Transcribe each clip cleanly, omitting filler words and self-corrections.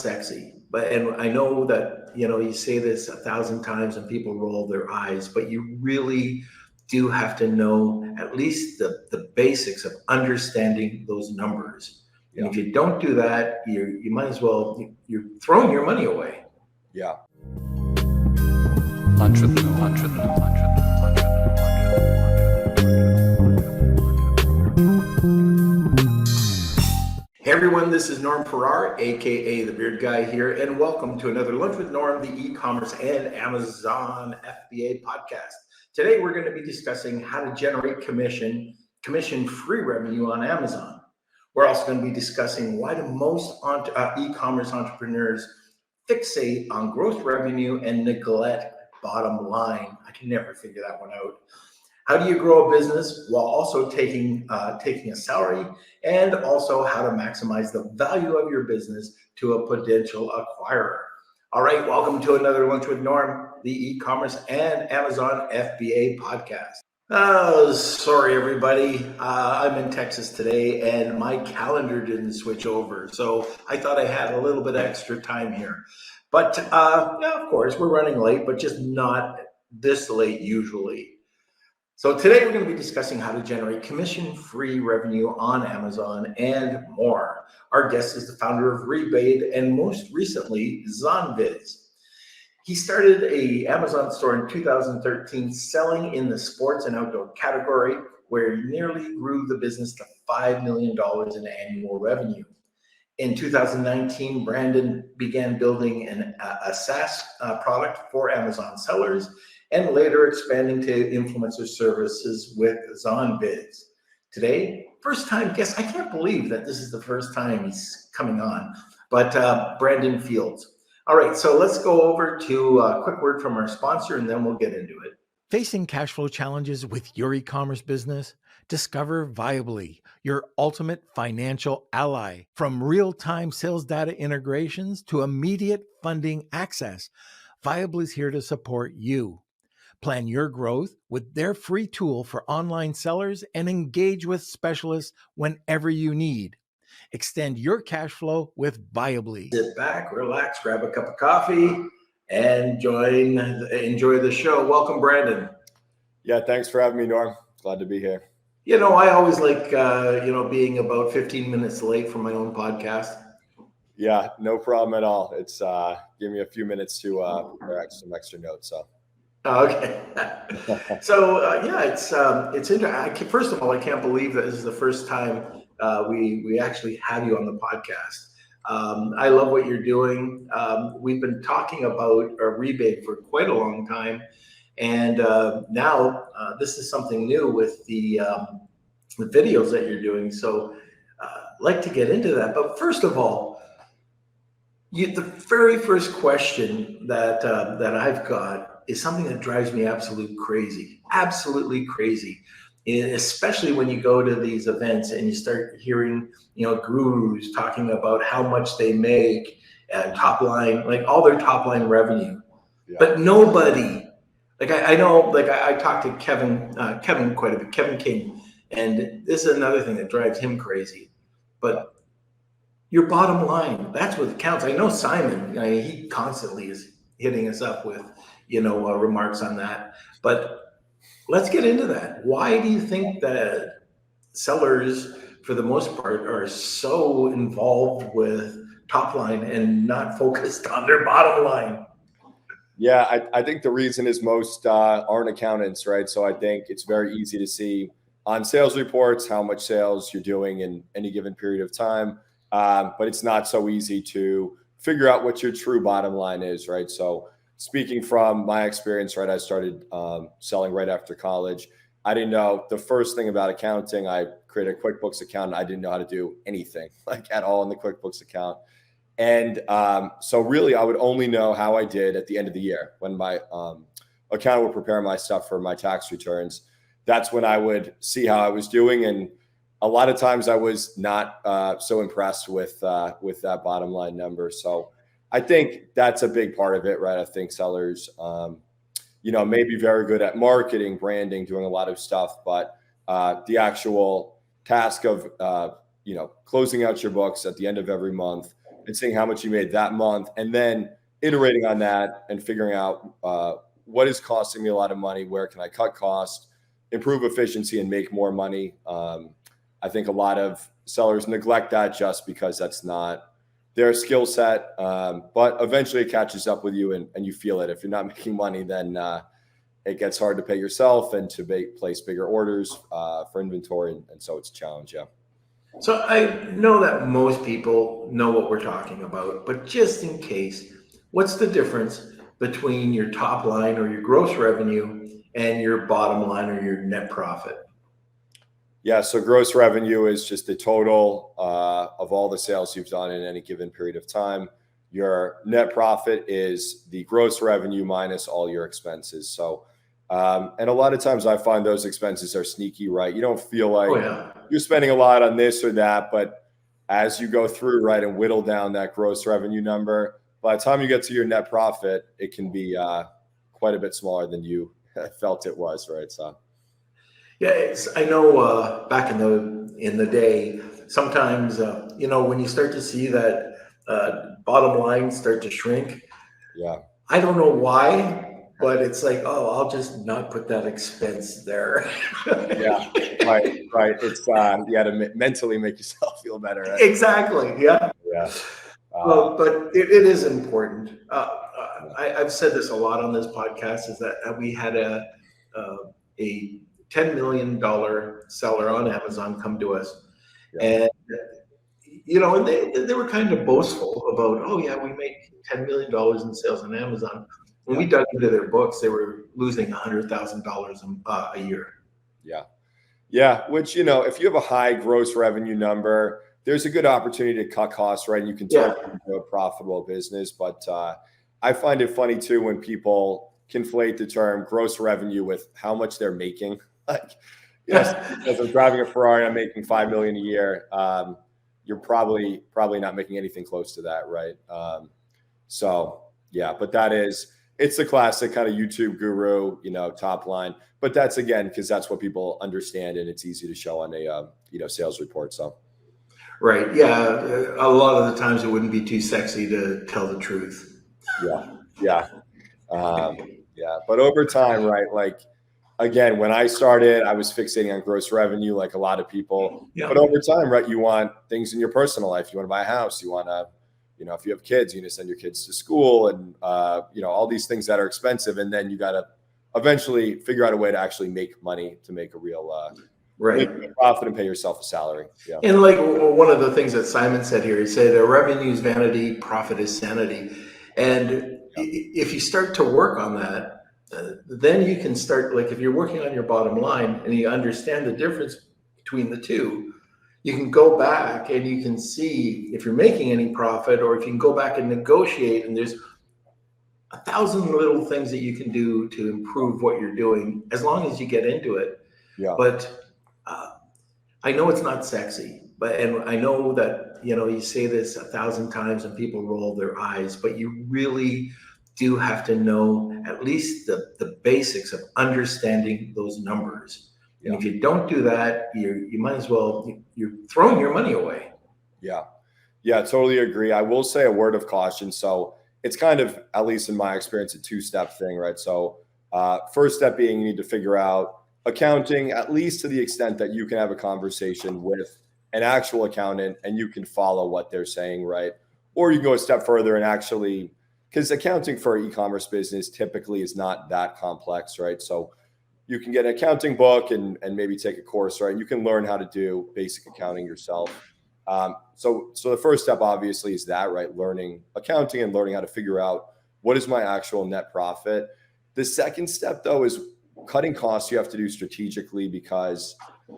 sexy, and I know that, you say this 1,000 times and people roll their eyes, but you really do have to know at least the basics of understanding those numbers. And Yeah. if you don't do that, you might as well, you're throwing your money away. Yeah. Hey everyone, this is Norm Farrar, aka the Beard Guy here, and welcome to another Lunch with Norm, the e-commerce and Amazon FBA podcast. Today we're going to be discussing how to generate commission-free revenue on Amazon. We're also going to be discussing why do most e-commerce entrepreneurs fixate on gross revenue and neglect bottom line. I can never figure that one out. How do you grow a business while also taking a salary, and also how to maximize the value of your business to a potential acquirer. All right, welcome to another Lunch with Norm, the e-commerce and Amazon FBA podcast. Oh, sorry everybody. I'm in Texas today and my calendar didn't switch over, so I thought I had a little bit extra time here. But yeah, of course, we're running late, but just not this late usually. So today we're going to be discussing how to generate commission-free revenue on Amazon and more. Our guest is the founder of Rebate and most recently ZonViz. He started an Amazon store in 2013 selling in the sports and outdoor category, where he nearly grew the business to $5 million in annual revenue. In 2019, Brendon began building a SaaS product for Amazon sellers, and later expanding to influencer services with ZonViz. Today, first time guest. I can't believe that this is the first time he's coming on, but Brendon Fields. All right, so let's go over to a quick word from our sponsor and then we'll get into it. Facing cash flow challenges with your e-commerce business? Discover Viably, your ultimate financial ally. From real-time sales data integrations to immediate funding access, Viably is here to support you. Plan your growth with their free tool for online sellers and engage with specialists whenever you need. Extend your cash flow with Viably. Sit back, relax, grab a cup of coffee, and enjoy the show. Welcome, Brendon. Yeah, thanks for having me, Norm. Glad to be here. I always like, being about 15 minutes late for my own podcast. Yeah, no problem at all. It's give me a few minutes to prepare some extra notes. So. Okay. So yeah, it's interesting. First of all, I can't believe that this is the first time we actually have you on the podcast. I love what you're doing. We've been talking about a rebate for quite a long time, and now this is something new with the videos that you're doing. So I'd like to get into that. But first of all, the very first question that I've got is something that drives me absolutely crazy, especially when you go to these events and you start hearing, gurus talking about how much they make, top line, like all their top line revenue. Yeah. But nobody, like I know, like I talked to Kevin quite a bit, Kevin King, and this is another thing that drives him crazy. But your bottom line, that's what counts. I know Simon, he constantly is hitting us up with, remarks on that. But let's get into that. Why do you think that sellers, for the most part, are so involved with top line and not focused on their bottom line? Yeah, I think the reason is most aren't accountants, right? So I think it's very easy to see on sales reports how much sales you're doing in any given period of time. But it's not so easy to figure out what your true bottom line is, right? So speaking from my experience, right, I started selling right after college. I didn't know the first thing about accounting. I created a QuickBooks account. I didn't know how to do anything like at all in the QuickBooks account. And so really I would only know how I did at the end of the year when my accountant would prepare my stuff for my tax returns. That's when I would see how I was doing. And a lot of times I was not so impressed with that bottom line number. So I think that's a big part of it, right? I think sellers, may be very good at marketing, branding, doing a lot of stuff, but the actual task of, closing out your books at the end of every month and seeing how much you made that month, and then iterating on that and figuring out what is costing me a lot of money, where can I cut costs, improve efficiency, and make more money. I think a lot of sellers neglect that just because that's not their skill set, but eventually it catches up with you and you feel it. If you're not making money, then it gets hard to pay yourself and to place bigger orders for inventory. And so it's a challenge. Yeah. So I know that most people know what we're talking about, but just in case, what's the difference between your top line or your gross revenue and your bottom line or your net profit? Yeah, so gross revenue is just the total of all the sales you've done in any given period of time. Your net profit is the gross revenue minus all your expenses. So, and a lot of times I find those expenses are sneaky, right? You don't feel like you're spending a lot on this or that, but as you go through, right, and whittle down that gross revenue number, by the time you get to your net profit, it can be quite a bit smaller than you felt it was, right? So. Yeah, I know back in the day, sometimes when you start to see that bottom line start to shrink, yeah, I don't know why, but it's like, oh, I'll just not put that expense there. Yeah, right. It's you got to mentally make yourself feel better. Right? Exactly. Yeah. Yeah. But it is important. I've said this a lot on this podcast, is that we had a $10 million seller on Amazon come to us. Yeah. And they were kind of boastful about, oh yeah, we make $10 million in sales on Amazon. When we dug into their books, they were losing $100,000 a year. Yeah. Yeah. Which, if you have a high gross revenue number, there's a good opportunity to cut costs, right? And you can turn it into a profitable business. But I find it funny too when people conflate the term gross revenue with how much they're making. Like, yes, as I'm driving a Farrar, I'm making $5 million a year. You're probably not making anything close to that, right? So yeah, but it's the classic kind of YouTube guru, top line. But that's again because that's what people understand, and it's easy to show on a sales report. So. Right. Yeah. A lot of the times it wouldn't be too sexy to tell the truth. Yeah. Yeah. Yeah. But over time, right? Like, again, when I started, I was fixating on gross revenue like a lot of people. Yeah. But over time, right, you want things in your personal life. You want to buy a house. You want to, if you have kids, you need to send your kids to school and, all these things that are expensive. And then you got to eventually figure out a way to actually make money to make a real profit and pay yourself a salary. Yeah. And like one of the things that Simon said here, he said, revenue is vanity, profit is sanity. And if you start to work on that, then you can start, like if you're working on your bottom line and you understand the difference between the two, you can go back and you can see if you're making any profit, or if you can go back and negotiate, and there's 1,000 little things that you can do to improve what you're doing as long as you get into it. Yeah. But I know it's not sexy, and I know that, you say this 1,000 times and people roll their eyes, but you really do have to know at least the basics of understanding those numbers. Yeah. And if you don't do that, you might as well, you're throwing your money away. Yeah. Yeah, totally agree. I will say a word of caution. So it's kind of, at least in my experience, a two-step thing, right? So first step being you need to figure out accounting, at least to the extent that you can have a conversation with an actual accountant and you can follow what they're saying, right? Or you go a step further and actually, because accounting for an e-commerce business typically is not that complex, right? So you can get an accounting book and maybe take a course, right? And you can learn how to do basic accounting yourself. So the first step obviously is that, right? Learning accounting and learning how to figure out what is my actual net profit. The second step though is cutting costs. You have to do strategically, because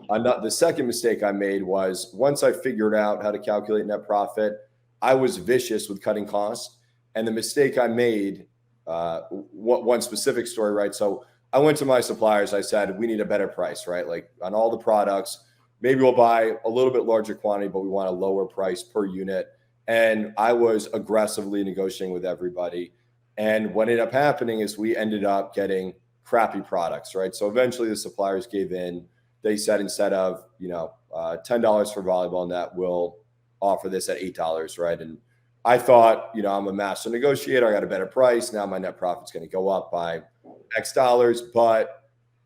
the second mistake I made was once I figured out how to calculate net profit, I was vicious with cutting costs. And the mistake I made, one specific story, right? So I went to my suppliers. I said, we need a better price, right? Like on all the products, maybe we'll buy a little bit larger quantity, but we want a lower price per unit. And I was aggressively negotiating with everybody. And what ended up happening is we ended up getting crappy products, right? So eventually the suppliers gave in. They said, instead of, $10 for volleyball net, we'll offer this at $8, right? And I thought, I'm a master negotiator. I got a better price. Now my net profit's going to go up by X dollars. But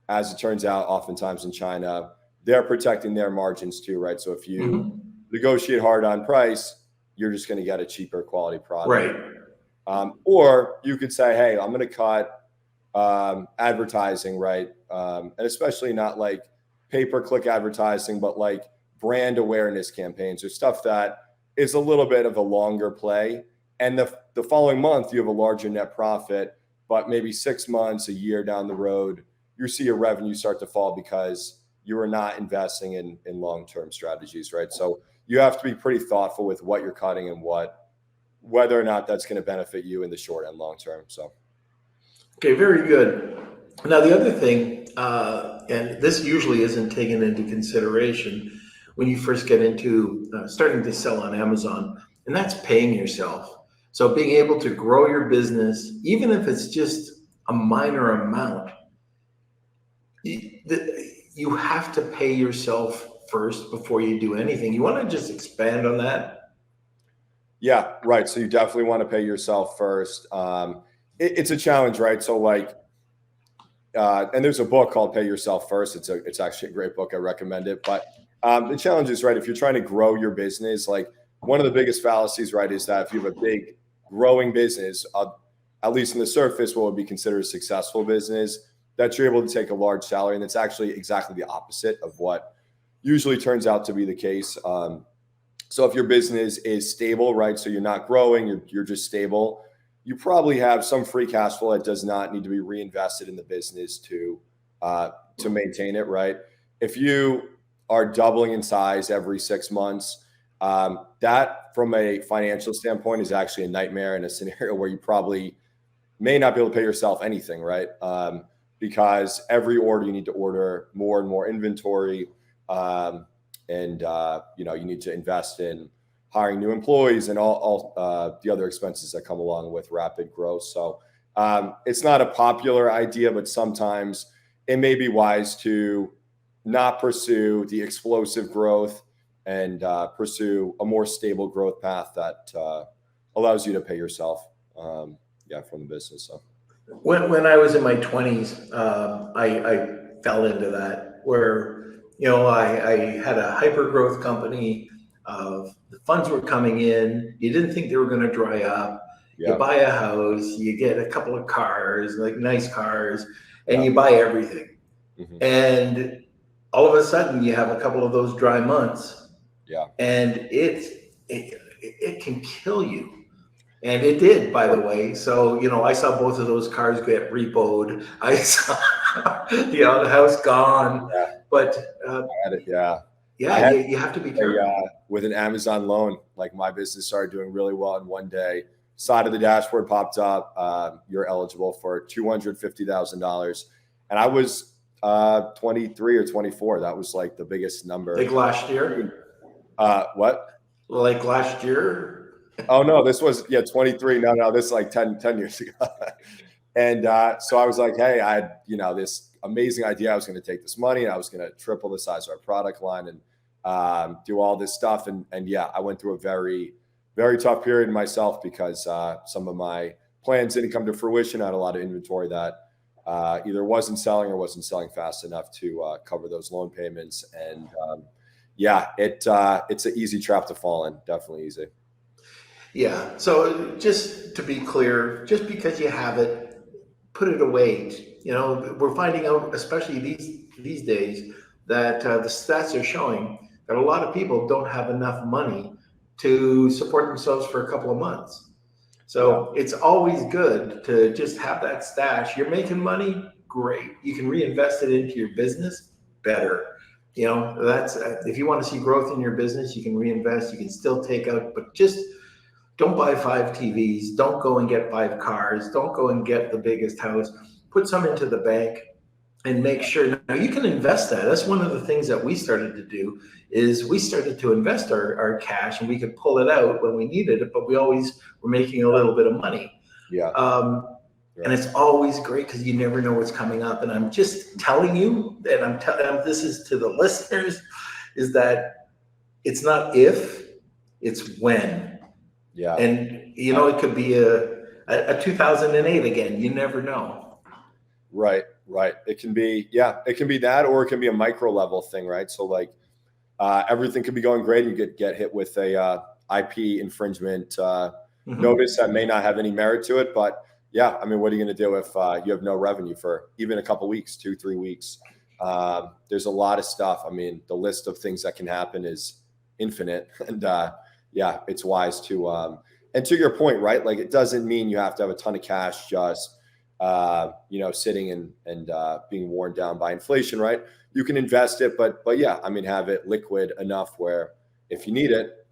as it turns out, oftentimes in China, they're protecting their margins too, right? So if you negotiate hard on price, you're just going to get a cheaper quality product. Right. Or you could say, hey, I'm going to cut advertising, right? And especially not like pay-per-click advertising, but like brand awareness campaigns or stuff that is a little bit of a longer play. And the following month, you have a larger net profit, but maybe 6 months, a year down the road, you see your revenue start to fall because you are not investing in long-term strategies, right? So you have to be pretty thoughtful with what you're cutting and whether or not that's going to benefit you in the short and long term. So, okay, very good. Now, the other thing, and this usually isn't taken into consideration when you first get into starting to sell on Amazon, and that's paying yourself. So being able to grow your business, even if it's just a minor amount, you have to pay yourself first before you do anything. You want to just expand on that? Yeah, right. So you definitely want to pay yourself first. It's a challenge, right? So like, and there's a book called Pay Yourself First. It's actually a great book. I recommend it. But the challenge is, right, if you're trying to grow your business, like one of the biggest fallacies, right, is that if you have a big growing business, at least on the surface, what would be considered a successful business, that you're able to take a large salary. And it's actually exactly the opposite of what usually turns out to be the case. So if your business is stable, right, so you're not growing, you're just stable, you probably have some free cash flow that does not need to be reinvested in the business to maintain it, right? If you are doubling in size every 6 months, that from a financial standpoint is actually a nightmare in a scenario where you probably may not be able to pay yourself anything, right? Because every order you need to order more and more inventory, and you need to invest in hiring new employees and all the other expenses that come along with rapid growth. So it's not a popular idea, but sometimes it may be wise to not pursue the explosive growth and pursue a more stable growth path that allows you to pay yourself from the business. So when I was in my 20s, I fell into that where, I had a hyper growth company. The funds were coming in. You didn't think they were going to dry up. Yeah. You buy a house, you get a couple of cars, like nice cars, and you buy everything. And all of a sudden you have a couple of those dry months. Yeah. And it can kill you. And it did, by the way. So, I saw both of those cars get repoed. I saw, the house gone. Yeah. But I had it. Yeah. You have to be careful. With an Amazon loan, like my business started doing really well. And one day, side of the dashboard popped up. You're eligible for $250,000. And I was 23 or 24. That was like the biggest number. Like last year? What? Like last year? Oh, no, this was, 23. No, this is like 10 years ago. And so I was like, hey, I had, this amazing idea. I was going to take this money and I was going to triple the size of our product line and do all this stuff. And I went through a very, very tough period myself because some of my plans didn't come to fruition. I had a lot of inventory that either wasn't selling or wasn't selling fast enough to cover those loan payments. And it's an easy trap to fall in. Definitely easy. Yeah. So just to be clear, just because you have it, put it away. We're finding out, especially these days, that the stats are showing that a lot of people don't have enough money to support themselves for a couple of months. So it's always good to just have that stash. You're making money, great. You can reinvest it into your business, better. That's if you want to see growth in your business, you can reinvest. You can still take out, but just don't buy 5 TVs. Don't go and get 5 cars. Don't go and get the biggest house. Put some into the bank and make sure. Now you can invest that. That's one of the things that we started to do is we started to invest our cash and we could pull it out when we needed it, but we always were making a little bit of money. Yeah. And it's always great because you never know what's coming up. And I'm just telling you, and I'm telling this is to the listeners, is that it's not if, it's when. Yeah. And, it could be a 2008 again. You never know. Right. It can be, it can be that, or it can be a micro level thing, right? So like everything could be going great and you get hit with a IP infringement notice that may not have any merit to it. But yeah, I mean, what are you going to do if you have no revenue for even a couple weeks, 2-3 weeks? There's a lot of stuff. I mean, the list of things that can happen is infinite. And it's wise to, and to your point, right? Like, it doesn't mean you have to have a ton of cash just, sitting and being worn down by inflation, right? You can invest it, but yeah, I mean, have it liquid enough where if you need it,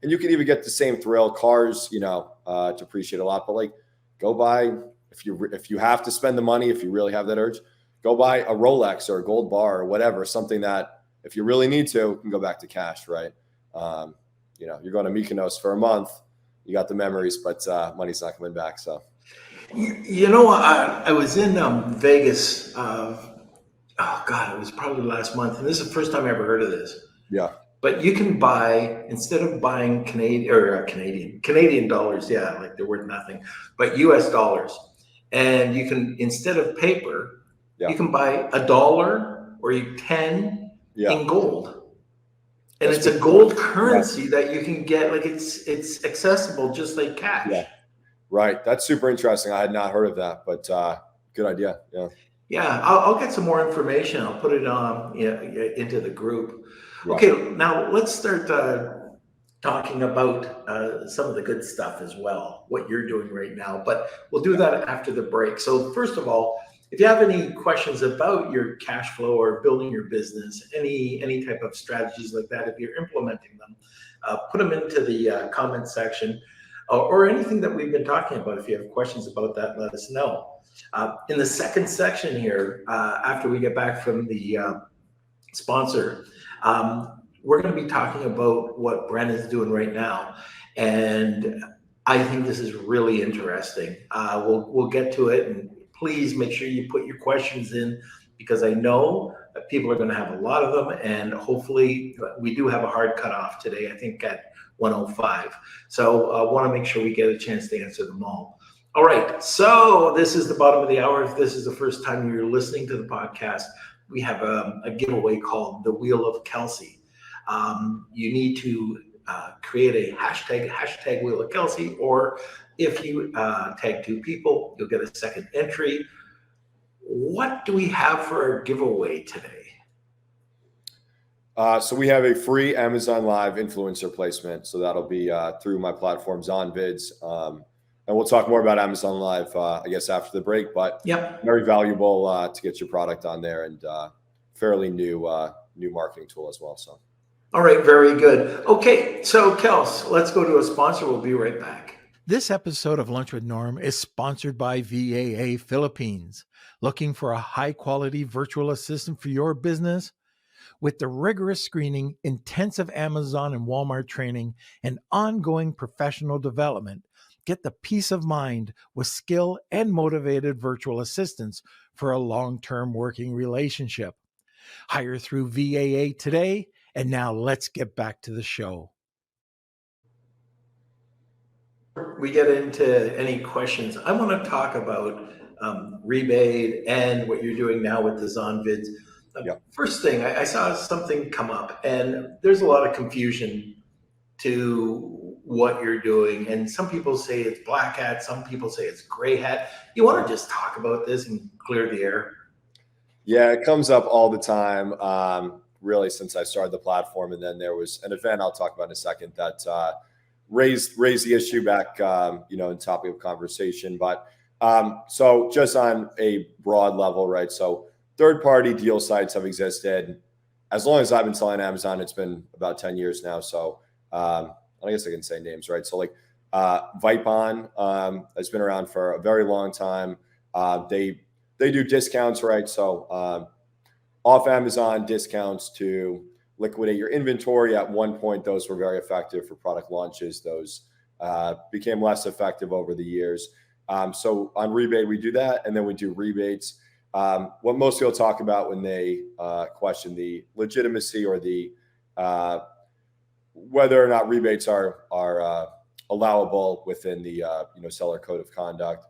and you can even get the same thrill. Cars, depreciate a lot, but like, go buy, if you have to spend the money, if you really have that urge, go buy a Rolex or a gold bar or whatever, something that if you really need to, you can go back to cash, right? You're going to Mykonos for a month, you got the memories, but money's not coming back. So, I was in Vegas. It was probably last month, and this is the first time I ever heard of this. Yeah. But you can buy, instead of buying Canadian dollars, like they're worth nothing, but US dollars. And you can, instead of paper, you can buy $1 or 10 in gold. And it's a gold currency that you can get, like it's accessible just like cash. Yeah. Right. That's super interesting. I had not heard of that, but good idea. Yeah. Yeah, I'll get some more information. I'll put it on into the group. Yeah. Okay, now let's start talking about some of the good stuff as well, what you're doing right now. But we'll do that after the break. So first of all, if you have any questions about your cash flow or building your business, any type of strategies like that, if you're implementing them, put them into the comment section or anything that we've been talking about. If you have questions about that, let us know. In the second section here, after we get back from the sponsor, we're going to be talking about what Brendon's doing right now. And I think this is really interesting. We'll get to it, and please make sure you put your questions in, because I know that people are going to have a lot of them, and hopefully we do have a hard cutoff today, I think at 1:05. So I want to make sure we get a chance to answer them all. All right, so this is the bottom of the hour. If this is the first time you're listening to the podcast, we have a giveaway called the Wheel of Kelsey. You need to create a hashtag Wheel of Kelsey, or if you tag 2 people, you'll get a second entry. What do we have for our giveaway today? So we have a free Amazon Live influencer placement. So that'll be through my platform, ZonVids. And we'll talk more about Amazon Live, I guess, after the break. But very valuable to get your product on there, and fairly new marketing tool as well. So, all right, very good. Okay, so Kels, let's go to a sponsor. We'll be right back. This episode of Lunch with Norm is sponsored by VAA Philippines. Looking for a high-quality virtual assistant for your business? With the rigorous screening, intensive Amazon and Walmart training, and ongoing professional development, get the peace of mind with skilled and motivated virtual assistants for a long-term working relationship. Hire through VAA today, and now let's get back to the show. We get into any questions. I want to talk about rebate and what you're doing now with the ZonVids. First thing, I saw something come up, and there's a lot of confusion to what you're doing. And some people say it's black hat, some people say it's gray hat. You want to just talk about this and clear the air? Yeah, it comes up all the time, really, since I started the platform. And then there was an event I'll talk about in a second that raised the issue back, in topic of conversation. But so just on a broad level, right? So third-party deal sites have existed as long as I've been selling Amazon. It's been about 10 years now. So I guess I can say names, right? So like Vipon has been around for a very long time. They do discounts, right? So off Amazon discounts to liquidate your inventory. At one point, those were very effective for product launches. Those became less effective over the years. So on rebate, we do that, and then we do rebates. What most people talk about when they question the legitimacy or the whether or not rebates are allowable within the seller code of conduct.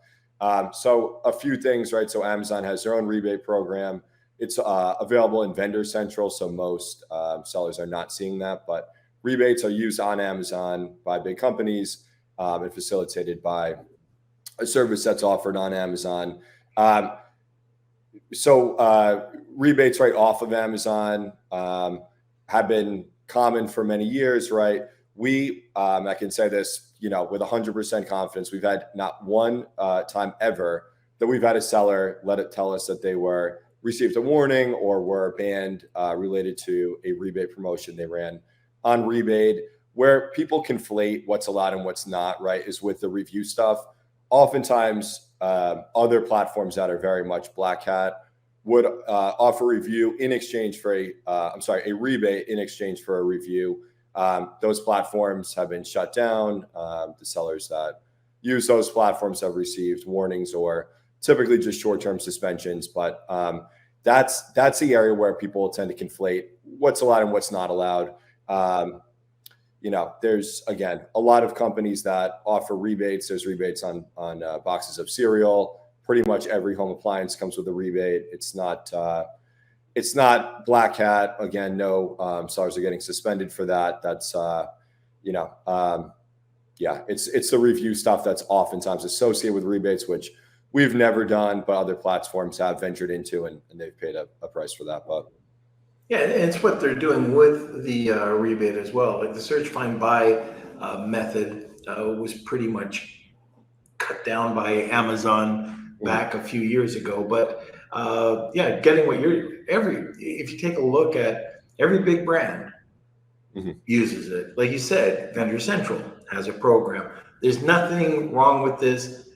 So a few things, right? So Amazon has their own rebate program. It's available in Vendor Central, so most sellers are not seeing that, but rebates are used on Amazon by big companies and facilitated by a service that's offered on Amazon. So rebates right off of Amazon have been common for many years, right? I can say this, with 100% confidence, we've had not one time ever that we've had a seller tell us that they received a warning or were banned related to a rebate promotion they ran on rebate. Where people conflate what's allowed and what's not, right, is with the review stuff. Oftentimes, other platforms that are very much black hat would offer review in exchange for a rebate in exchange for a review. Those platforms have been shut down. The sellers that use those platforms have received warnings or typically just short-term suspensions. But that's the area where people tend to conflate what's allowed and what's not allowed. There's, again, a lot of companies that offer rebates. There's rebates on boxes of cereal. Pretty much every home appliance comes with a rebate. It's not black hat. Again, no sellers are getting suspended for that. That's, it's the review stuff that's oftentimes associated with rebates, which we've never done, but other platforms have ventured into, and they've paid a price for that. But yeah, and it's what they're doing with the rebate as well. Like the search, find, buy method was pretty much cut down by Amazon back a few years ago. But getting what if you take a look at every big brand uses it. Like you said, Vendor Central has a program. There's nothing wrong with this,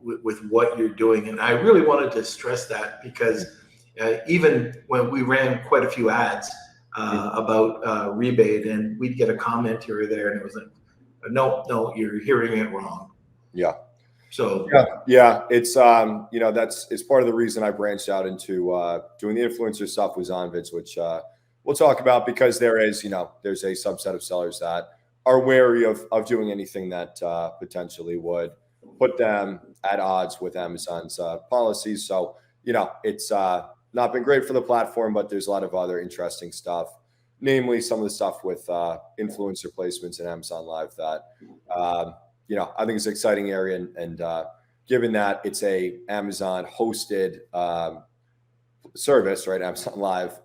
with what you're doing. And I really wanted to stress that because even when we ran quite a few ads about rebate, and we'd get a comment here or there, and it was like, no, you're hearing it wrong. Yeah. So it's it's part of the reason I branched out into doing the influencer stuff with Zonvids, which we'll talk about, because there's a subset of sellers that are wary of doing anything that potentially would put them at odds with Amazon's policies. So it's not been great for the platform, but there's a lot of other interesting stuff, namely some of the stuff with influencer placements and Amazon Live that I think it's an exciting area, and given that it's a Amazon hosted service, right? Amazon Live,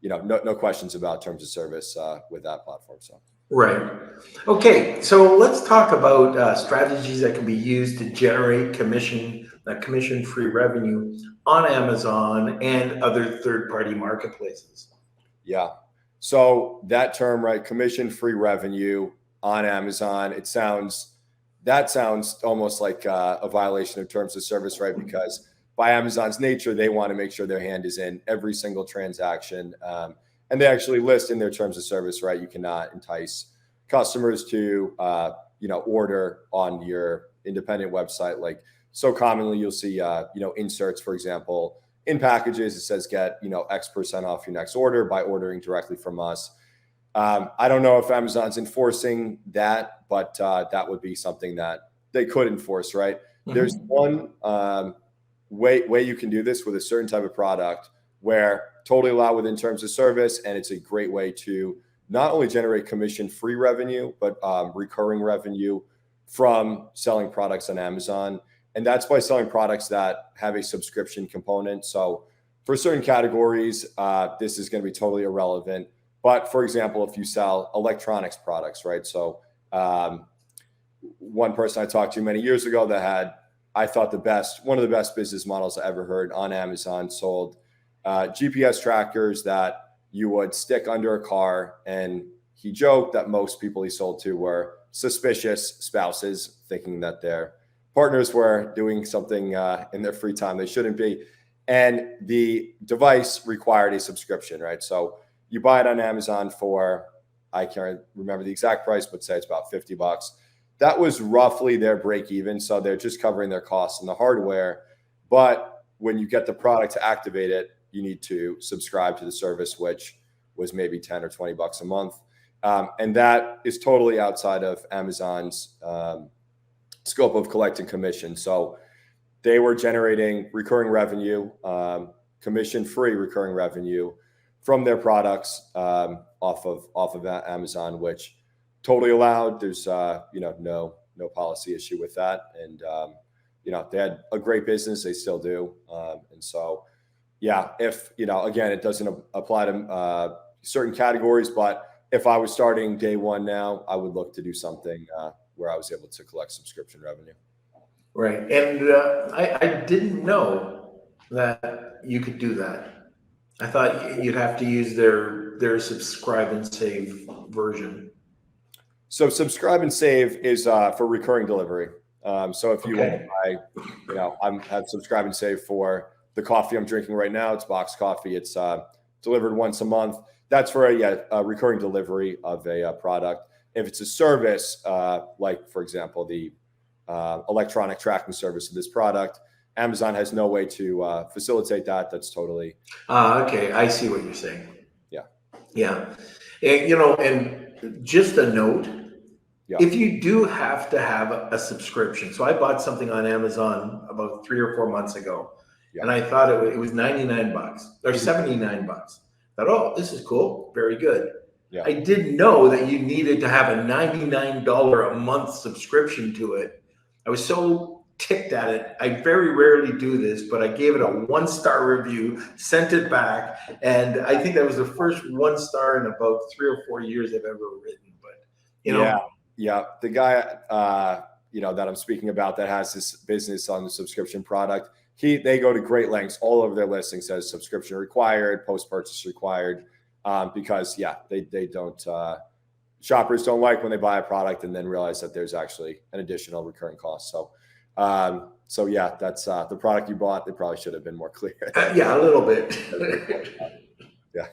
no questions about terms of service with that platform. So right. Okay, so let's talk about strategies that can be used to generate commission-free revenue on Amazon and other third-party marketplaces. Yeah. So that term, right, commission-free revenue on Amazon, that sounds almost like a violation of terms of service, right? Because by Amazon's nature, they want to make sure their hand is in every single transaction. And they actually list in their terms of service, right? You cannot entice customers to, order on your independent website. Like, so commonly you'll see, inserts, for example, in packages, it says get, X% off your next order by ordering directly from us. I don't know if Amazon's enforcing that, but that would be something that they could enforce, right? Mm-hmm. There's one way you can do this with a certain type of product where totally allowed within terms of service, and it's a great way to not only generate commission-free revenue, but recurring revenue from selling products on Amazon. And that's by selling products that have a subscription component. So for certain categories, this is going to be totally irrelevant. But for example, if you sell electronics products, right? So one person I talked to many years ago that had, I thought, one of the best business models I ever heard on Amazon, sold GPS trackers that you would stick under a car. And he joked that most people he sold to were suspicious spouses, thinking that their partners were doing something in their free time they shouldn't be. And the device required a subscription, right? So you buy it on Amazon for, I can't remember the exact price, but say it's about $50. That was roughly their break even. So they're just covering their costs in the hardware. But when you get the product to activate it, you need to subscribe to the service, which was maybe $10 or $20 a month. And that is totally outside of Amazon's scope of collecting commission. So they were generating recurring revenue, commission-free recurring revenue from their products off of Amazon, which totally allowed. There's no policy issue with that, and they had a great business. They still do, and so if again, it doesn't apply to certain categories, but if I was starting day one now, I would look to do something where I was able to collect subscription revenue. Right. And I didn't know that you could do that. I thought you'd have to use their subscribe and save version. So subscribe and save is for recurring delivery. So if you want to buy, I have subscribe and save for the coffee I'm drinking right now. It's boxed coffee. It's delivered once a month. That's for a recurring delivery of a product. If it's a service, like for example, the electronic tracking service of this product, Amazon has no way to facilitate that. That's totally okay. I see what you're saying. Yeah. And just a note, Yeah. if you do have to have a subscription, so I bought something on Amazon about 3 or 4 months ago, and I thought it was $99 or $79. I thought, this is cool, very good. Yeah. I didn't know that you needed to have a $99 a month subscription to it. I was so ticked at it. I very rarely do this, but I gave it a 1-star review, sent it back, and I think that was the first 1-star in about 3 or 4 years I've ever written. But the guy that I'm speaking about that has this business on the subscription product, they go to great lengths. All over their listing says subscription required, post-purchase required, because they don't shoppers don't like when they buy a product and then realize that there's actually an additional recurring cost. So that's the product you bought. They probably should have been more clear. A little bit. Yeah.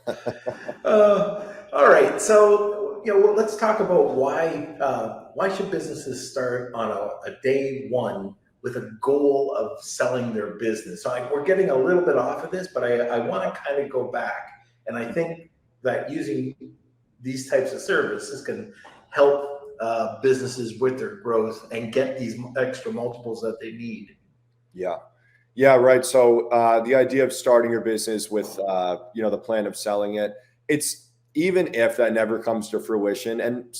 All right. So, let's talk about why should businesses start on a day one with a goal of selling their business. So we're getting a little bit off of this, but I want to kind of go back. And I think that using these types of services can help businesses with their growth and get these extra multiples that they need. Yeah, right. So the idea of starting your business with, the plan of selling it, it's even if that never comes to fruition, and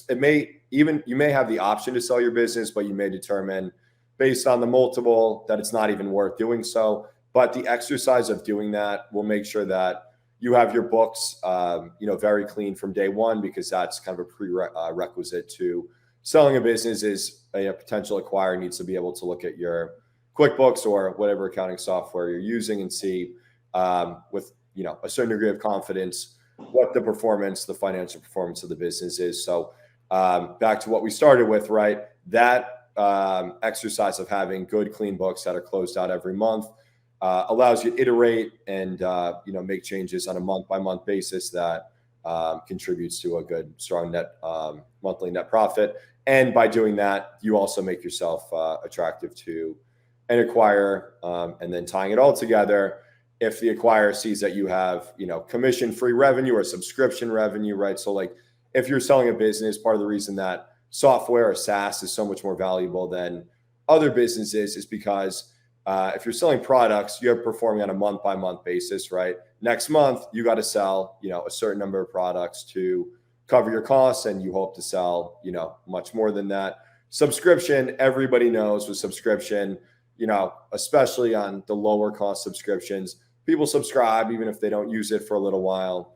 you may have the option to sell your business, but you may determine based on the multiple that it's not even worth doing so. But the exercise of doing that will make sure that you have your books, very clean from day one, because that's kind of a prerequisite to selling a business. Is a potential acquirer needs to be able to look at your QuickBooks or whatever accounting software you're using and see with a certain degree of confidence what the financial performance of the business is. So back to what we started with, right? That exercise of having good, clean books that are closed out every month allows you to iterate and make changes on a month-by-month basis that contributes to a good, strong monthly net profit. And by doing that, you also make yourself attractive to an acquirer, and then tying it all together. If the acquirer sees that you have, commission-free revenue or subscription revenue, right? So like if you're selling a business, part of the reason that software or SaaS is so much more valuable than other businesses is because if you're selling products, you're performing on a month-by-month basis, right? Next month, you got to sell, a certain number of products to cover your costs, and you hope to sell, much more than that. Subscription, everybody knows with subscription, especially on the lower cost subscriptions, people subscribe even if they don't use it for a little while.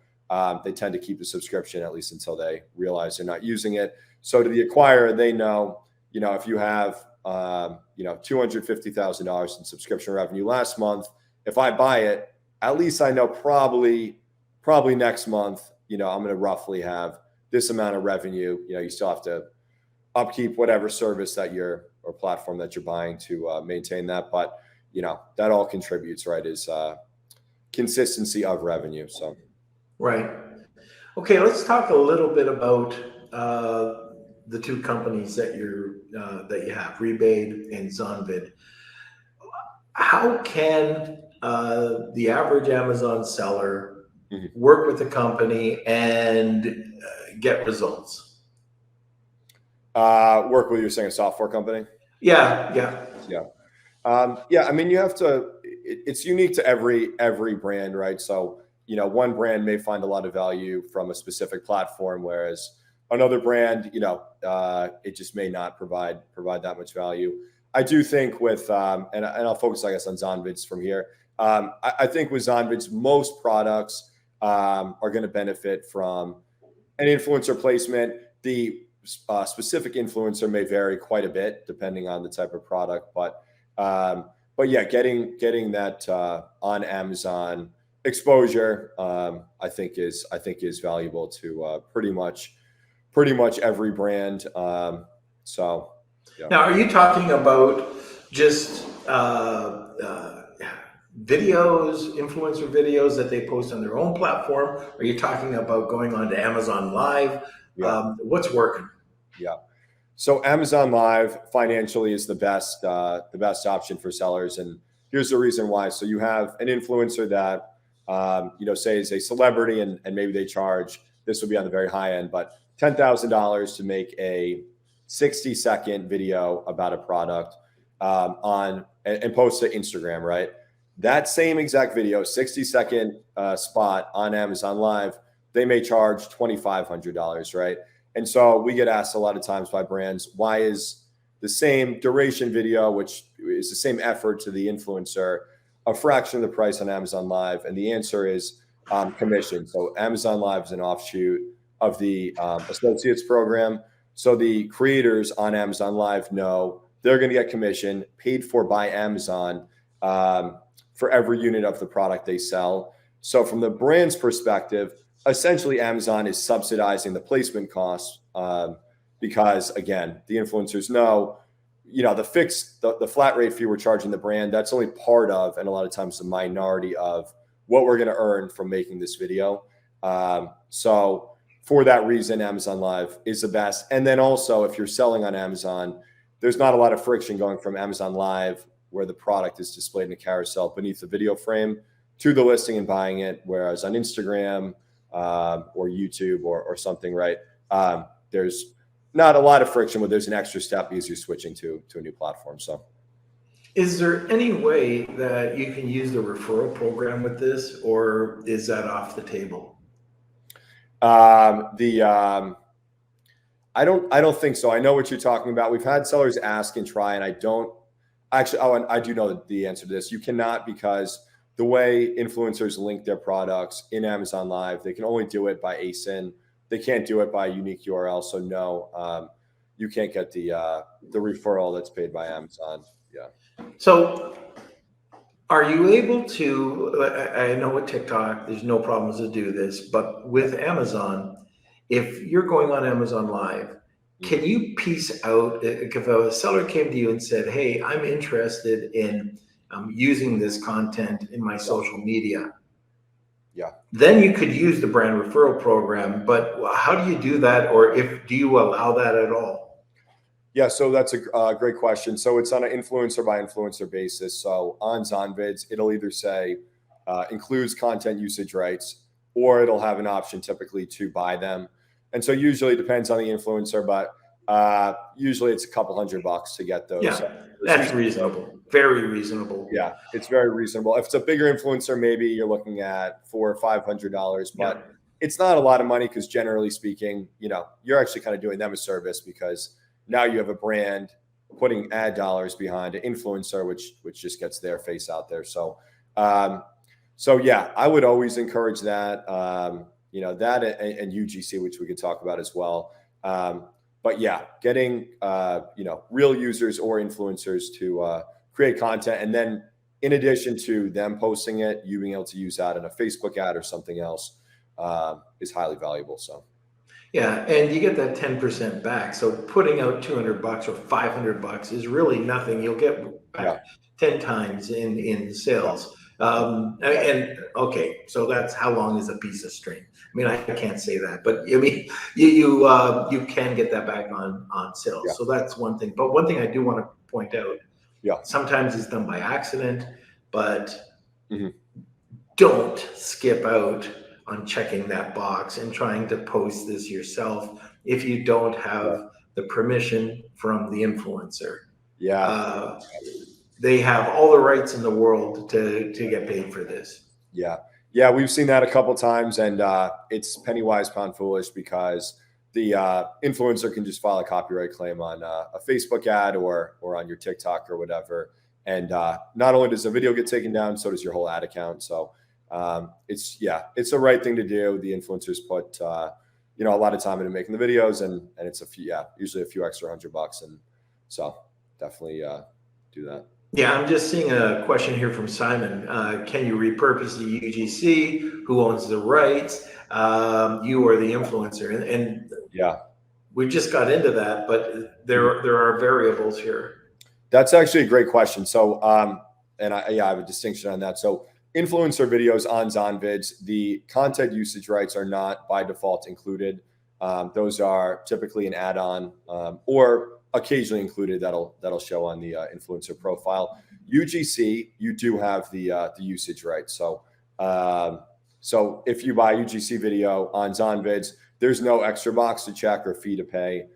They tend to keep the subscription at least until they realize they're not using it. So to the acquirer, they know, if you have, $250,000 in subscription revenue last month, if I buy it, at least I know probably next month, I'm going to roughly have this amount of revenue. You still have to upkeep whatever service or platform that you're buying to maintain that. But, that all contributes, right, is consistency of revenue. So. Right. Okay. Let's talk a little bit about the two companies that you have, Rebate and Zonvid. How can the average Amazon seller work with the company and get results? Work with, you're saying, a software company? Yeah. Yeah. I mean, you have to. It's unique to every brand, right? So, one brand may find a lot of value from a specific platform, whereas another brand, it just may not provide that much value. I do think with, and I'll focus, I guess, on Zonvid's from here. I think with Zonvid's, most products are going to benefit from an influencer placement. The specific influencer may vary quite a bit depending on the type of product, but yeah, getting that on Amazon exposure, I think is valuable to pretty much every brand. So, yeah. Now, are you talking about just videos, influencer videos that they post on their own platform? Are you talking about going on to Amazon Live? Yeah. What's working? Yeah. So Amazon Live financially is the best option for sellers, and here's the reason why. So you have an influencer that say is a celebrity, and maybe they charge, this would be on the very high end, but $10,000 to make a 60-second video about a product and post to Instagram, right? That same exact video, 60-second spot on Amazon Live, they may charge $2,500, right? And so we get asked a lot of times by brands, why is the same duration video, which is the same effort to the influencer, a fraction of the price on Amazon Live? And the answer is commission. So Amazon Live is an offshoot of the Associates program. So the creators on Amazon Live know they're going to get commission paid for by Amazon for every unit of the product they sell. So from the brand's perspective, essentially Amazon is subsidizing the placement costs because, again, the influencers know, the flat rate fee we're charging the brand, that's only part of, and a lot of times the minority of, what we're going to earn from making this video. So for that reason, Amazon Live is the best. And then also, if you're selling on Amazon, there's not a lot of friction going from Amazon Live, where the product is displayed in a carousel beneath the video frame, to the listing and buying it. Whereas on Instagram or YouTube or something, right, there's not a lot of friction, but there's an extra step as you're switching to a new platform. So, is there any way that you can use the referral program with this, or is that off the table? I don't think so. I know what you're talking about. We've had sellers ask and try, and I don't actually. Oh, and I do know the answer to this. You cannot, because the way influencers link their products in Amazon Live, they can only do it by ASIN. They can't do it by a unique URL. So no, you can't get the referral that's paid by Amazon. Yeah. So are you able to, I know with TikTok, there's no problems to do this, but with Amazon, if you're going on Amazon Live, can you piece out, if a seller came to you and said, hey, I'm interested in using this content in my social media. Yeah. Then you could use the brand referral program, but how do you do that? Or do you allow that at all? Yeah, so that's a great question. So it's on an influencer by influencer basis. So on Zonvids, it'll either say includes content usage rights, or it'll have an option typically to buy them. And so usually it depends on the influencer, but usually it's a couple $100 to get those. Yeah, that's reasonable. Very reasonable. Yeah, it's very reasonable. If it's a bigger influencer, maybe you're looking at $400 or $500, but it's not a lot of money, because generally speaking, you're actually kind of doing them a service, because now you have a brand putting ad dollars behind an influencer, which just gets their face out there. So, yeah, I would always encourage that. That and UGC, which we could talk about as well. But yeah, getting real users or influencers to create content, and then in addition to them posting it, you being able to use that in a Facebook ad or something else is highly valuable. So. Yeah, and you get that 10% back. So putting out $200 or $500 is really nothing. You'll get back 10 times in sales. And okay, so that's how long is a piece of string? I mean, I can't say that, but I mean, you can get that back on sales. So that's one thing. But one thing I do want to point out, sometimes it's done by accident, but don't skip out on checking that box and trying to post this yourself if you don't have the permission from the influencer. Yeah. They have all the rights in the world to get paid for this. Yeah, we've seen that a couple times, and it's penny wise, pound foolish, because the influencer can just file a copyright claim on a Facebook ad or on your TikTok or whatever. And not only does the video get taken down, so does your whole ad account. So it's the right thing to do. The influencers put a lot of time into making the videos, and it's usually a few extra $100, and so definitely do that. Yeah, I'm just seeing a question here from Simon. Can you repurpose the UGC? Who owns the rights? You or the influencer? And yeah, we just got into that, but there are variables here. That's actually a grert question. So, and I have a distinction on that. So, influencer videos on ZonVids, the content usage rights are not by default included. Those are typically an add-on or occasionally included that'll show on the influencer profile. UGC, you do have the usage rights. So if you buy UGC video on ZonVids, there's no extra box to check or fee to pay.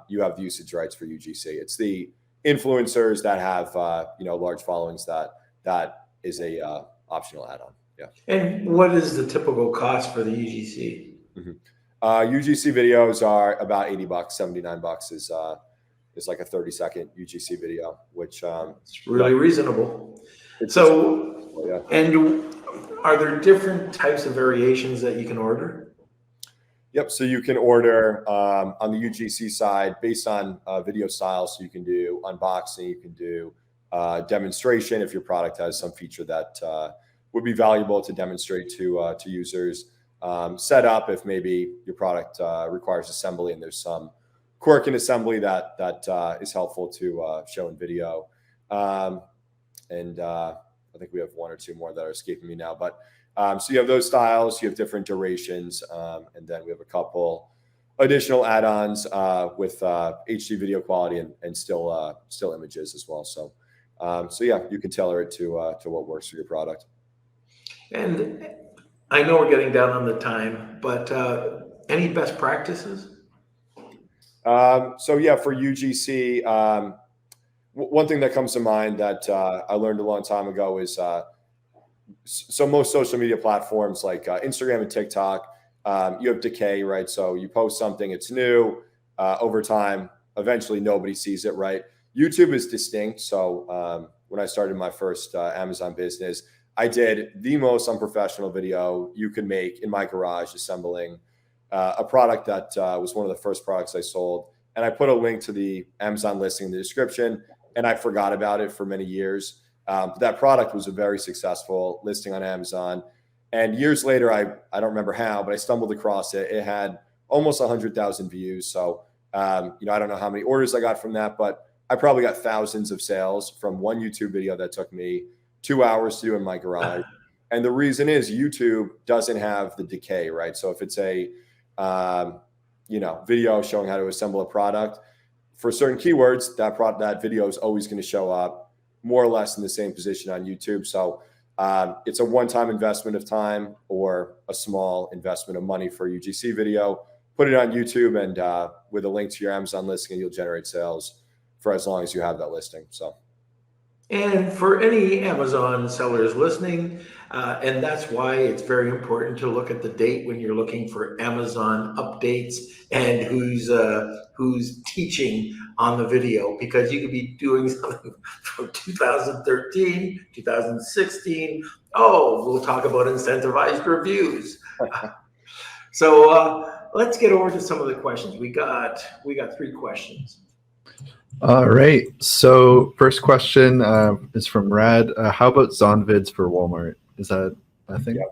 You have the usage rights for UGC. It's the influencers that have large followings that is a optional add-on. Yeah. And what is the typical cost for the UGC? Mm-hmm. UGC videos are about $80, $79 is like a 30-second UGC video, which it's really reasonable. And are there different types of variations that you can order? Yep. So you can order on the UGC side based on video styles. So you can do unboxing, you can do demonstration if your product has some feature that would be valuable to demonstrate to users. Setup if maybe your product requires assembly and there's some quirk in assembly that is helpful to show in video. And I think we have one or two more that are escaping me now. But so you have those styles, you have different durations, and then we have a couple additional add-ons with HD video quality and still images as well. So yeah, you can tailor it to what works for your product. And I know we're getting down on the time, but any best practices? So yeah, for UGC, one thing that comes to mind that I learned a long time ago is so most social media platforms like Instagram and TikTok, you have decay, right? So you post something, it's new, over time, eventually nobody sees it, right? YouTube is distinct. So when I started my first Amazon business, I did the most unprofessional video you could make in my garage, assembling a product that was one of the first products I sold. And I put a link to the Amazon listing in the description, and I forgot about it for many years. That product was a very successful listing on Amazon. And years later, I don't remember how, but I stumbled across it. It had almost 100,000 views. So, I don't know how many orders I got from that, but I probably got thousands of sales from one YouTube video that took me 2 hours to do in my garage. And the reason is YouTube doesn't have the decay, right? So if it's a, video showing how to assemble a product for certain keywords, that video is always going to show up more or less in the same position on YouTube. So it's a one-time investment of time or a small investment of money for a UGC video. Put it on YouTube, and with a link to your Amazon listing, you'll generate sales for as long as you have that listing. So. And for any Amazon sellers listening, and that's why it's very important to look at the date when you're looking for Amazon updates and who's teaching on the video, because you could be doing something from 2013, 2016. Oh, we'll talk about incentivized reviews. So let's get over to some of the questions. We got 3 questions. All right. So first question is from Rad. How about ZonVids for Walmart? Is that a thing? Yeah.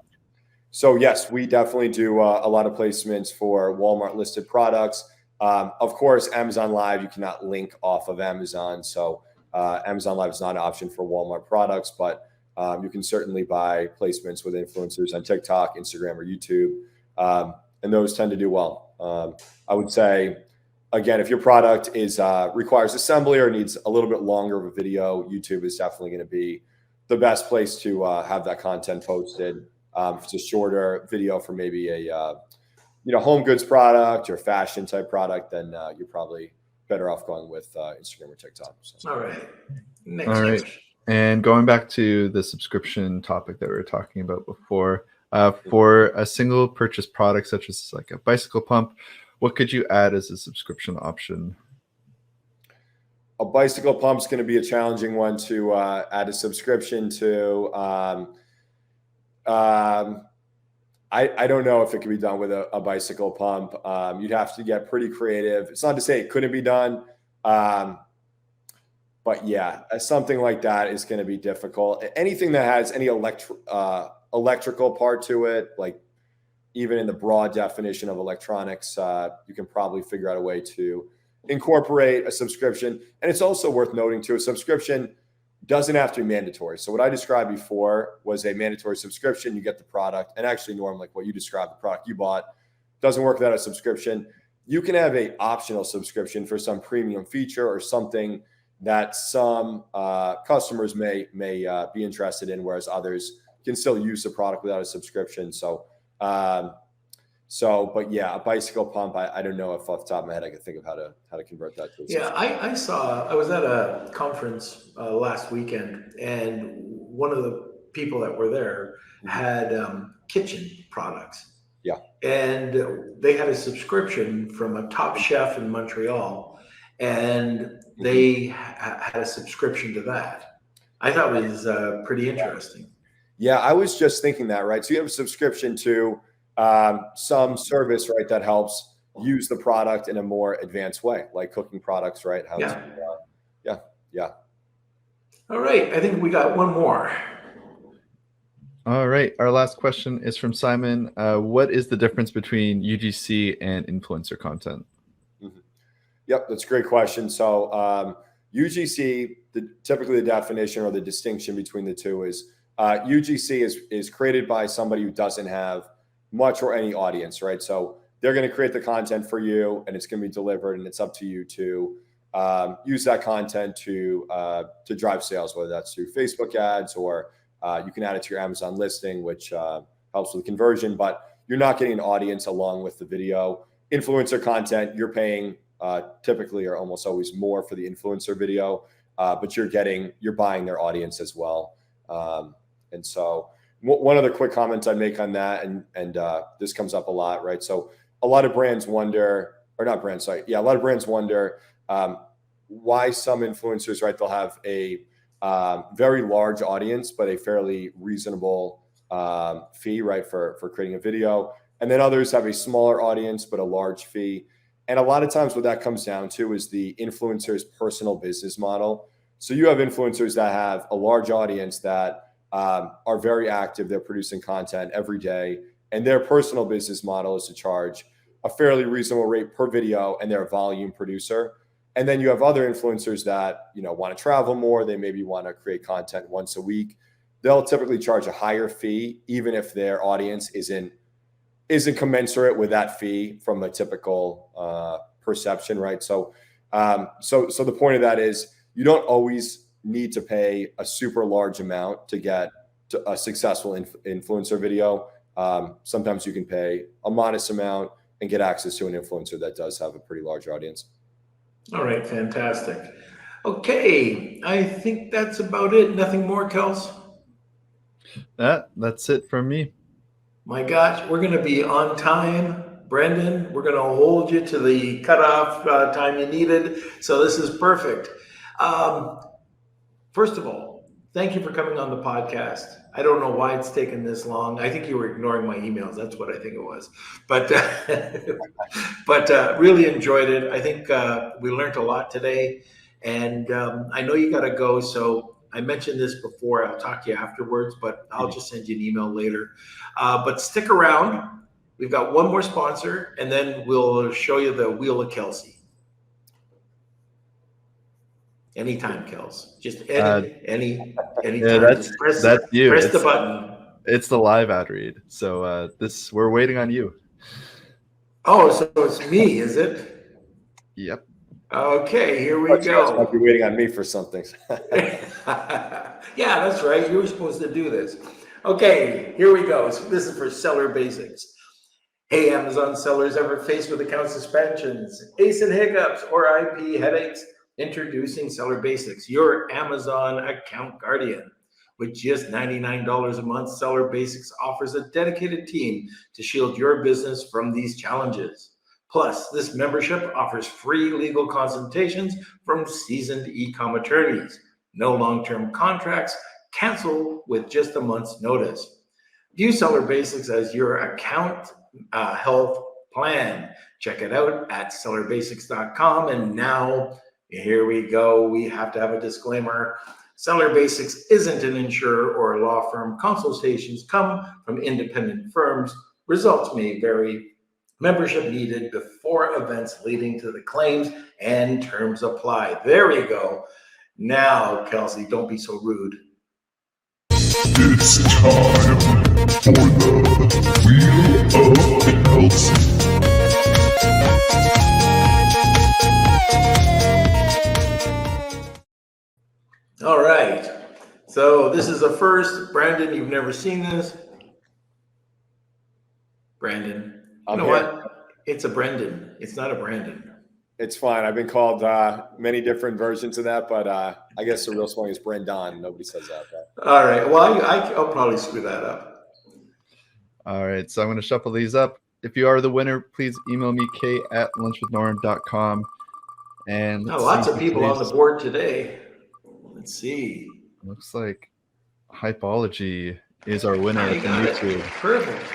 So yes, we definitely do a lot of placements for Walmart listed products. Of course, Amazon Live, you cannot link off of Amazon. So Amazon Live is not an option for Walmart products, but you can certainly buy placements with influencers on TikTok, Instagram, or YouTube. And those tend to do well. I would say, again, if your product requires assembly or needs a little bit longer of a video, YouTube is definitely going to be the best place to have that content posted. If it's a shorter video for maybe a home goods product or fashion type product, then you're probably better off going with Instagram or TikTok. So. All right. Next All right. question. And going back to the subscription topic that we were talking about before, for a single purchase product such as like a bicycle pump, what could you add as a subscription option? A bicycle pump is going to be a challenging one to add a subscription to. I don't know if it can be done with a bicycle pump. You'd have to get pretty creative. It's not to say it couldn't be done. But yeah, something like that is going to be difficult. Anything that has any electrical part to it, like even in the broad definition of electronics, you can probably figure out a way to incorporate a subscription. And it's also worth noting too, a subscription doesn't have to be mandatory. So what I described before was a mandatory subscription. You get the product, and actually, Norm, like what you described, the product you bought doesn't work without a subscription. You can have a optional subscription for some premium feature or something that some customers may be interested in, whereas others can still use the product without a subscription. But yeah, a bicycle pump. I don't know if off the top of my head I can think of how to convert that to. I was at a conference last weekend, and one of the people that were there had kitchen products. Yeah, and they had a subscription from a top chef in Montreal, and they had a subscription to that. I thought it was pretty interesting. Yeah, I was just thinking that, right? So you have a subscription to some service, right, that helps use the product in a more advanced way, like cooking products, right? Yeah. All right, I think we got one more. All right, our last question is from Simon. What is the difference between UGC and influencer content? Yep, that's a great question. So UGC, typically the definition or the distinction between the two is UGC is created by somebody who doesn't have much or any audience, right? So they're going to create the content for you, and it's going to be delivered, and it's up to you to use that content to drive sales, whether that's through Facebook ads or you can add it to your Amazon listing, which helps with conversion, but you're not getting an audience along with the video. Influencer content, you're paying typically or almost always more for the influencer video, but you're buying their audience as well. And so one other quick comment I'd make on that, and this comes up a lot, right? So a lot of brands wonder, or not brands, sorry. Yeah, a lot of brands wonder why some influencers, right, they'll have a very large audience, but a fairly reasonable fee, right, for creating a video. And then others have a smaller audience, but a large fee. And a lot of times what that comes down to is the influencer's personal business model. So you have influencers that have a large audience that are very active. They're producing content every day, and their personal business model is to charge a fairly reasonable rate per video, and they're a volume producer. And then you have other influencers that, want to travel more. They maybe want to create content once a week. They'll typically charge a higher fee, even if their audience isn't commensurate with that fee from a typical perception, right? So the point of that is you don't always need to pay a super large amount to get to a successful influencer video. Sometimes you can pay a modest amount and get access to an influencer that does have a pretty large audience. All right, fantastic. Okay, I think that's about it. Nothing more, Kels? That's it from me. My gosh, we're going to be on time. Brendon, we're going to hold you to the cutoff time you needed. So this is perfect. First of all, thank you for coming on the podcast. I don't know why it's taken this long. I think you were ignoring my emails. That's what I think it was. But really enjoyed it. I think we learned a lot today. And I know you got to go. So I mentioned this before. I'll talk to you afterwards, but I'll just send you an email later. But stick around. We've got one more sponsor, and then we'll show you the Wheel of Kelsey. Anytime, Kels. Just any Yeah, time. that's you. Press the button. It's the live ad read. So we're waiting on you. Oh, so it's me, is it? Yep. Okay, here we go. Might be waiting on me for something. Yeah, that's right. You were supposed to do this. Okay, here we go. So this is for seller basics. Hey, Amazon sellers, ever faced with account suspensions, ASIN hiccups, or IP headaches? Introducing Seller Basics, your Amazon account guardian. With just $99 a month, Seller Basics offers a dedicated team to shield your business from these challenges. Plus, this membership offers free legal consultations from seasoned e-com attorneys. No long-term contracts, cancel with just a month's notice. View Seller Basics as your account health plan. Check it out at sellerbasics.com. And now, here we go. We have to have a disclaimer. Seller Basics isn't an insurer or a law firm. Consultations come from independent firms. Results may vary. Membership needed before events leading to the claims, and terms apply. There we go. Now, Kelsey, don't be so rude. It's time for the Wheel of Kelsey. All right. So this is the first. Brendon, you've never seen this. Brendon. You know what? It's a Brendon. It's not a Brandon. It's fine. I've been called many different versions of that, but I guess the real spelling is Brendon. Nobody says that. But. All right. Well, I'll probably screw that up. All right. So I'm going to shuffle these up. If you are the winner, please email me, k@lunchwithnorm.com. And lots of people on the board today. Let's see. Looks like Hypology is our winner from YouTube. Perfect.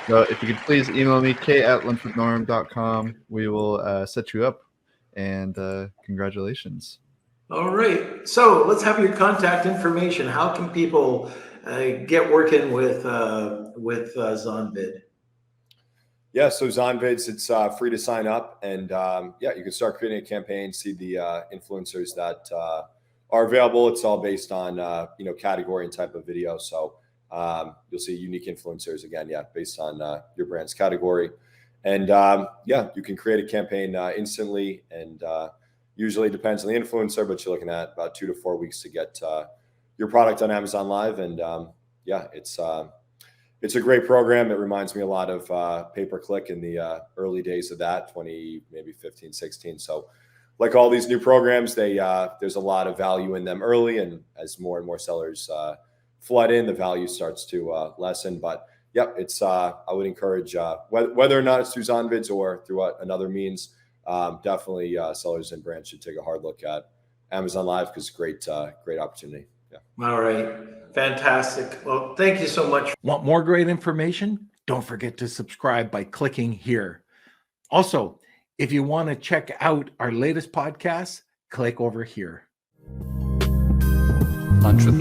So if you could please email me, k@lunchwithnorm.com. We will set you up, and congratulations. All right. So let's have your contact information. How can people get working with Zonvid? Yeah, so Zonvids, it's free to sign up, and you can start creating a campaign, see the influencers that are available. It's all based on category and type of video. So you'll see unique influencers again, based on your brand's category. And you can create a campaign instantly, and usually depends on the influencer, but you're looking at about 2 to 4 weeks to get your product on Amazon Live. And it's a great program. It reminds me a lot of pay-per-click in the early days of that, 2015, 16. So like all these new programs, there's a lot of value in them early, and as more and more sellers flood in, the value starts to lessen. But it's I would encourage whether or not it's through Zonvids or through another means, definitely sellers and brands should take a hard look at Amazon Live, because great opportunity. All right. Fantastic. Well, thank you so much. Want more great information? Don't forget to subscribe by clicking here. Also, if you want to check out our latest podcasts, click over here. Lunch with